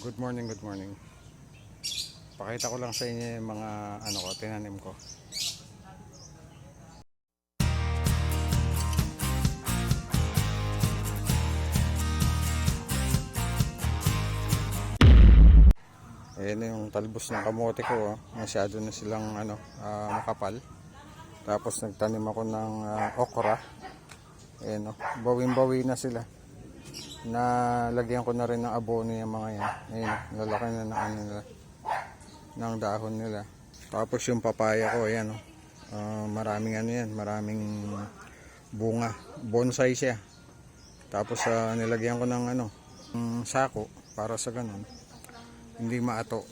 Good morning, good morning. Pakita ko lang sa inyo yung mga tinanim ko. Ayan yung talbos ng kamote ko, oh. Masyado na silang makapal. Tapos nagtanim ako ng okra. Ayan, oh. Bawing-bawi na sila. Nalagyan ko na rin ng abono yung mga yan. Ayan, lalaki na ng ng dahon nila. Tapos yung papaya ko, ayan, oh. Maraming maraming bunga. Bonsai siya. Tapos nilagyan ko ng sako para sa ganun hindi maato.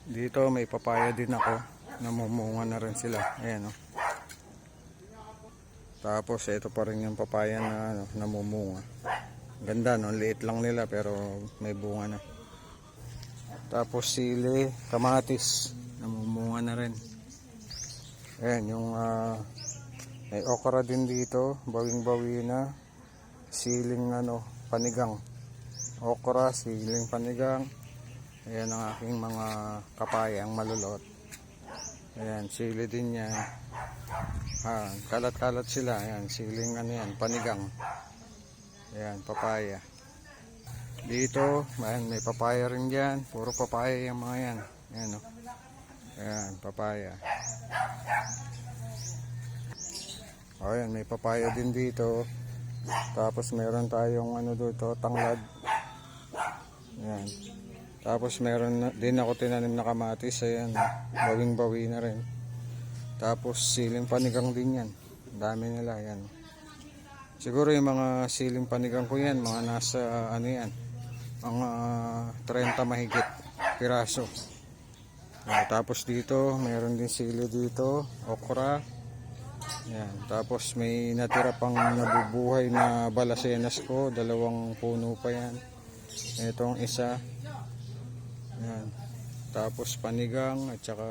Dito may papaya din ako, namumunga na rin sila. Ayan, oh. Tapos ito pa rin yung papaya na namumunga. Ganda, no? Liit lang nila pero may bunga na. Tapos sili, kamatis, namumunga na rin. Ayan, yung may okra din dito, bawing-bawi na. Siling panigang. Okra, siling panigang. Ayan ang aking mga kapayang malulot. Ayan, sili din yan. Kalat-kalat sila. Ayan, siling panigang. Ayan, papaya. Dito, ayan, may papaya rin dyan. Puro papaya yung mga yan. Ayan, oh. Ayan, papaya. Ayan, may papaya din dito. Tapos meron tayong dito, tanglad. Ayan. Tapos meron din ako tinanim na kamatis. Ayan, bawing-bawi na rin. Tapos siling panigang din yan. Dami nila, ayan. Siguro yung mga siling panigang ko yan, mga nasa mga 30 mahigit piraso. Tapos dito, mayroon din sili dito, okra. Yan. Tapos may natira pang nabubuhay na balasenas ko, 2 puno pa yan. Itong isa. Yan. Tapos panigang at saka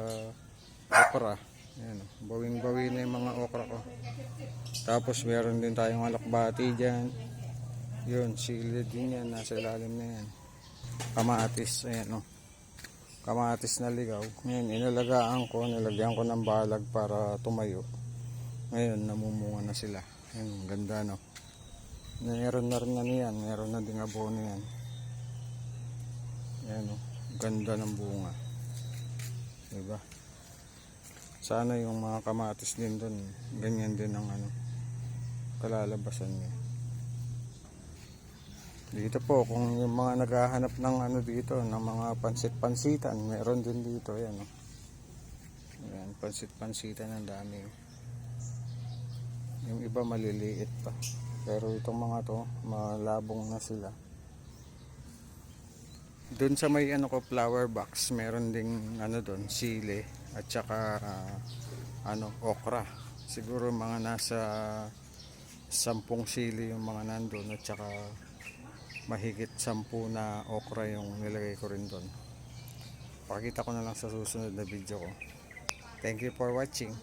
okra. Yan. Bawing-bawi na yung mga okra ko. Tapos meron din tayong alakbati dyan. Yun, sili din yan, nasa ilalim na yan. Kamatis, ayan, oh. Kamatis na ligaw. Ngayon, inalagaan ko, nilagyan ko ng balag para tumayo. Ngayon, namumunga na sila. Ayan, ganda, no? Meron na rin yan, meron na ding abono yan. Ayan, oh. Ganda ng bunga. Diba? Sana yung mga kamatis din dun, ganyan din ang kalalabasan niya. Dito po, kung yung mga naghahanap ng dito, ng mga pansit-pansitan, meron din dito. Ayan, oh. Ayan, pansit-pansitan, ang dami. Yung iba maliliit pa. Pero itong mga to, malabong na sila. Doon sa may flower box, meron ding doon, sili at saka okra. Siguro mga nasa 10 sili yung mga nandun at saka mahigit 10 na okra yung nilagay ko rin doon. Pakita ko na lang sa susunod na video ko. Thank you for watching.